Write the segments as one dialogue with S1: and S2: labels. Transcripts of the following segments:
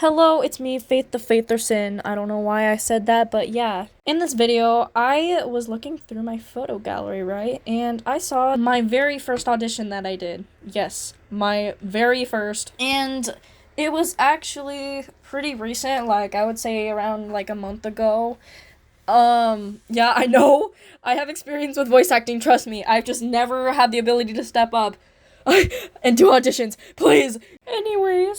S1: Hello, it's me, Faith the Faitherson. I don't know why I said that, but yeah. In this video, I was looking through my photo gallery, right? And I saw my very first audition that I did. Yes, my very first. And it was actually pretty recent, like I would say around like a month ago. Yeah, I know. I have experience with voice acting, trust me. I've just never had the ability to step up and do auditions, please. Anyways,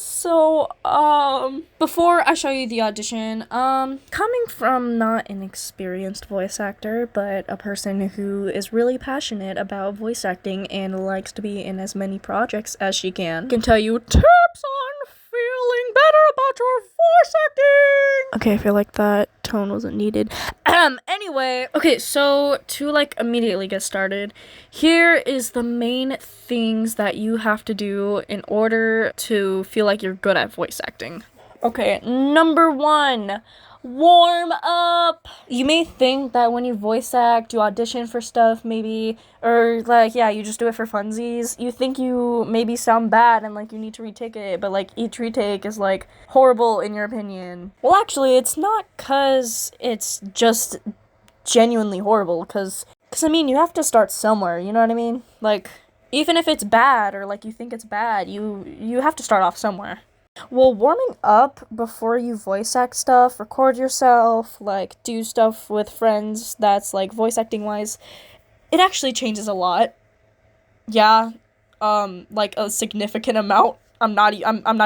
S1: before I show you the audition, coming from not an experienced voice actor, but a person who is really passionate about voice acting and likes to be in as many projects as she can tell you tips on feeling better about your voice acting. Okay, I feel like that tone wasn't needed. Anyway, okay, so to like immediately get started, here is the main things that you have to do in order to feel like you're good at voice acting. Okay, number one, warm up. You may think that when you voice act, you audition for stuff, maybe, or like, yeah, you just do it for funsies. You think you maybe sound bad and like you need to retake it, but like each retake is like horrible in your opinion. Well, actually, it's not cause it's just genuinely horrible, cause I mean, you have to start somewhere, you know what I mean? Like, even if it's bad or like you think it's bad, you have to start off somewhere. Well, warming up before you voice act stuff, record yourself, like do stuff with friends that's like voice acting wise, it actually changes a lot. Yeah, like a significant amount. I'm not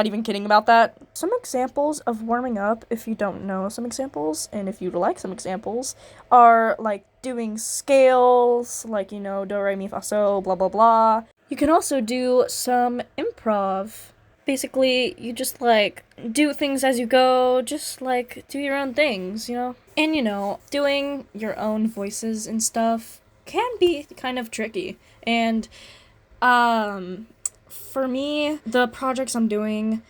S1: even kidding about that. Some examples of warming up, if you don't know some examples, and if you'd like some examples, are like doing scales, like, you know, do, re, mi, fa, so, blah, blah, blah. You can also do some improv. Basically, you just like do things as you go, just like do your own things, you know? And you know, doing your own voices and stuff can be kind of tricky. And um, for me, the projects I'm doing,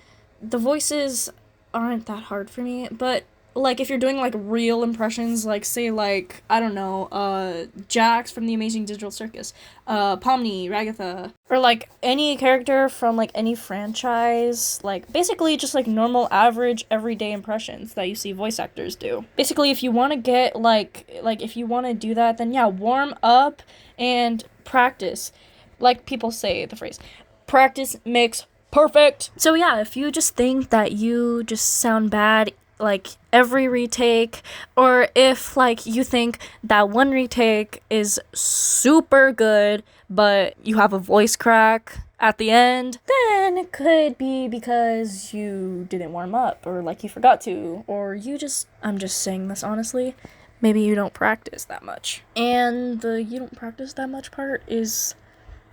S1: the voices aren't that hard for me, but like if you're doing like real impressions, like say like I don't know, Jax from the Amazing Digital Circus, Pomni, Ragatha, or like any character from like any franchise, like basically just like normal average everyday impressions that you see voice actors do. Basically, if you want to get like if you want to do that, then yeah, warm up and practice. Like people say the phrase, practice makes perfect. So yeah, if you just think that you just sound bad like every retake, or if like you think that one retake is super good but you have a voice crack at the end, then it could be because you didn't warm up, or like you forgot to, or you just, I'm just saying this honestly, maybe you don't practice that much. And the you don't practice that much part is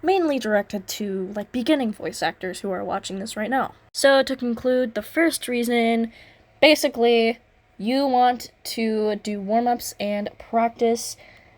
S1: mainly directed to like beginning voice actors who are watching this right now. So to conclude, the first reason, basically, you want to do warm-ups and practice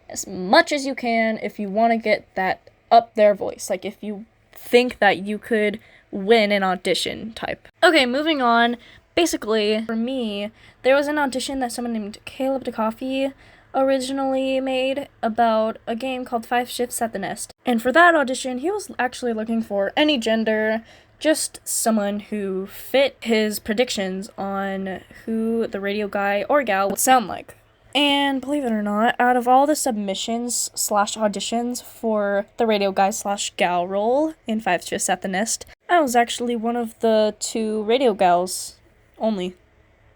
S1: as much as you can if you want to get that up there voice. Like if you think that you could win an audition type. Okay, moving on. Basically, for me, there was an audition that someone named Caleb DeCoffee originally made about a game called Five Shifts at the Nest. And for that audition, he was actually looking for any gender, just someone who fit his predictions on who the radio guy or gal would sound like. And believe it or not, out of all the submissions slash auditions for the radio guy slash gal role in Five Shifts at the Nest, I was actually one of the two radio gals only.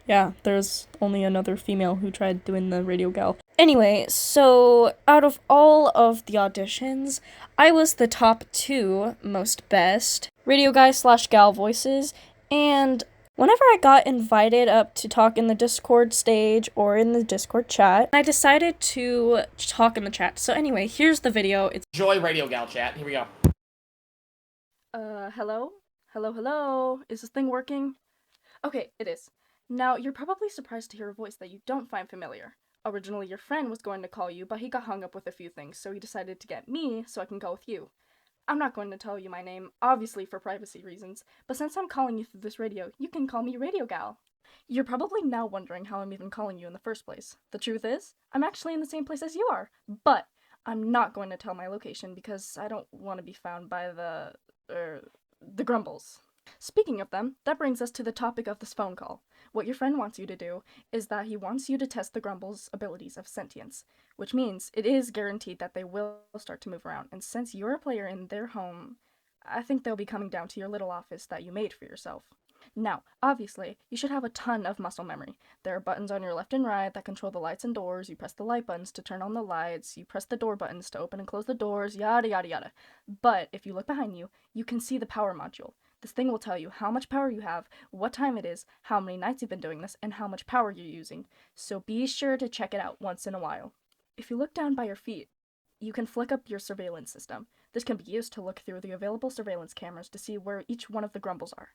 S1: Yeah, there's only another female who tried doing the radio gal. Anyway, so out of all of the auditions, I was the top two most best radio guy slash gal voices, and whenever I got invited up to talk in the Discord stage or in the Discord chat, I decided to talk in the chat. So anyway, here's the video. It's
S2: Joy Radio Gal chat. Here we go.
S1: Hello? Hello, hello? Is this thing working? Okay, it is. Now, you're probably surprised to hear a voice that you don't find familiar. Originally, your friend was going to call you, but he got hung up with a few things, so he decided to get me so I can go with you. I'm not going to tell you my name, obviously for privacy reasons, but since I'm calling you through this radio, you can call me Radio Gal. You're probably now wondering how I'm even calling you in the first place. The truth is, I'm actually in the same place as you are, but I'm not going to tell my location because I don't want to be found by the Grumbles. Speaking of them, that brings us to the topic of this phone call. What your friend wants you to do is that he wants you to test the Grumble's abilities of sentience, which means it is guaranteed that they will start to move around, and since you're a player in their home, I think they'll be coming down to your little office that you made for yourself. Now, obviously, you should have a ton of muscle memory. There are buttons on your left and right that control the lights and doors. You press the light buttons to turn on the lights. You press the door buttons to open and close the doors, yada yada yada. But if you look behind you, you can see the power module. This thing will tell you how much power you have, what time it is, how many nights you've been doing this, and how much power you're using. So be sure to check it out once in a while. If you look down by your feet, you can flick up your surveillance system. This can be used to look through the available surveillance cameras to see where each one of the Grumbles are.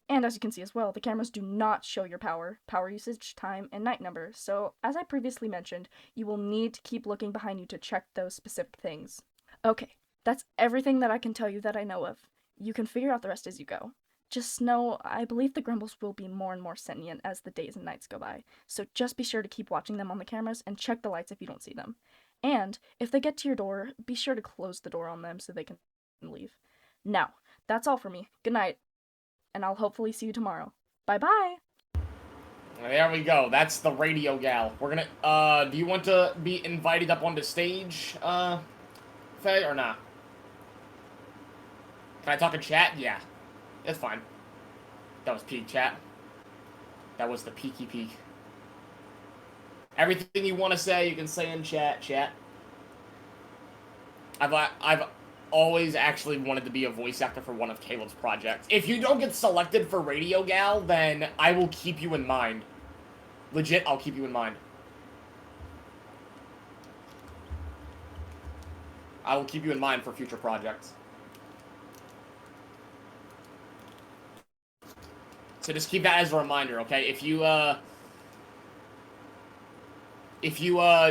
S1: And as you can see as well, the cameras do not show your power usage, time, and night number, so as I previously mentioned, you will need to keep looking behind you to check those specific things. Okay, that's everything that I can tell you that I know of. You can figure out the rest as you go. Just know, I believe the Grumbles will be more and more sentient as the days and nights go by, so just be sure to keep watching them on the cameras and check the lights if you don't see them. And, if they get to your door, be sure to close the door on them so they can leave. Now, that's all for me. Good night. And I'll hopefully see you tomorrow. Bye-bye!
S2: There we go. That's the radio gal. We're gonna, do you want to be invited up on the stage, Faye, or not? Can I talk in chat? Yeah. It's fine. That was peak chat. That was the peaky peak. Everything you want to say, you can say in chat. I've always actually wanted to be a voice actor for one of Caleb's projects. If you don't get selected for Radio Gal, then I will keep you in mind. Legit, I'll keep you in mind. I will keep you in mind for future projects. So just keep that as a reminder, okay? If you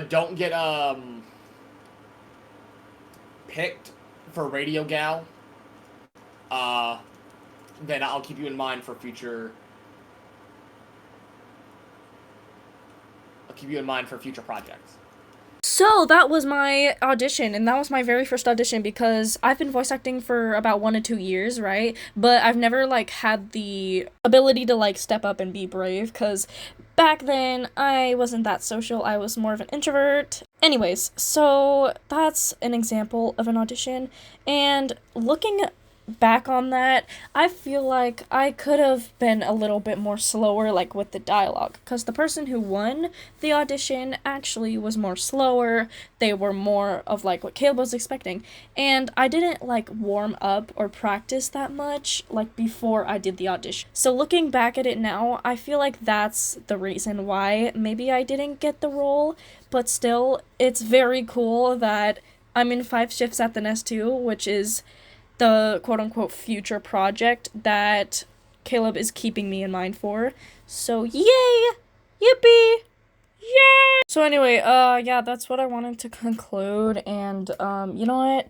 S2: don't get, picked for Radio Gal, then I'll keep you in mind for future... I'll keep you in mind for future projects.
S1: So that was my audition, and that was my very first audition because I've been voice acting for about 1 to 2 years, right? But I've never, had the ability to, step up and be brave, because back then, I wasn't that social. I was more of an introvert. Anyways, so that's an example of an audition, and looking back on that, I feel like I could have been a little bit more slower, with the dialogue, because the person who won the audition actually was more slower. They were more of, what Caleb was expecting, and I didn't, warm up or practice that much, before I did the audition. So looking back at it now, I feel like that's the reason why maybe I didn't get the role, but still, it's very cool that I'm in 5 Shifts at the Nest 2, which is the quote-unquote future project that Caleb is keeping me in mind for. So, yay! Yippee! Yay! So anyway, yeah, that's what I wanted to conclude, and, you know what?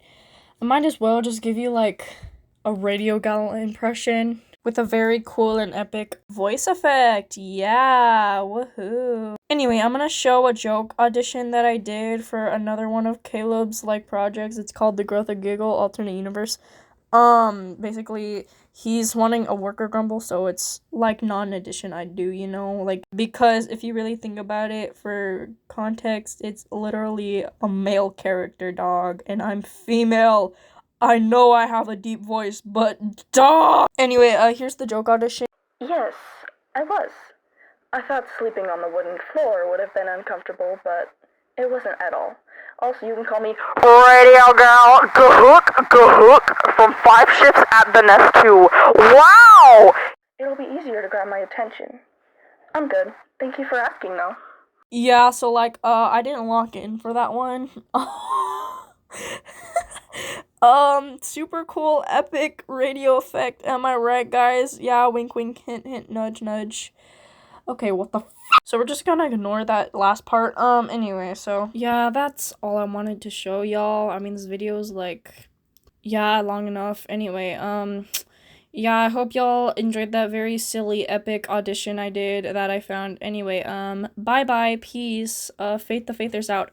S1: I might as well just give you, a Radio Gal impression with a very cool and epic voice effect. Yeah, woohoo. Anyway, I'm gonna show a joke audition that I did for another one of Caleb's, projects. It's called The Growth of Giggle Alternate Universe. Basically, he's wanting a worker Grumble, so it's, non-addition I do, because if you really think about it, for context, it's literally a male character, dog, and I'm female. I know I have a deep voice, but duh! Anyway, here's the joke audition.
S3: Yes, I was. I thought sleeping on the wooden floor would have been uncomfortable, but it wasn't at all. Also, you can call me Radio Gal Gahook from 5 Shifts at the Nest 2. Wow! It'll be easier to grab my attention. I'm good. Thank you for asking, though.
S1: Yeah, so, I didn't lock in for that one. Super cool, epic radio effect, am I right, guys? Yeah, wink, wink, hint, hint, nudge, nudge. Okay, what the f***? So we're just gonna ignore that last part. Anyway, so, yeah, that's all I wanted to show y'all. I mean, this video is, yeah, long enough. Anyway, yeah, I hope y'all enjoyed that very silly, epic audition I did that I found. Anyway, bye-bye, peace, Faith the Faithers out.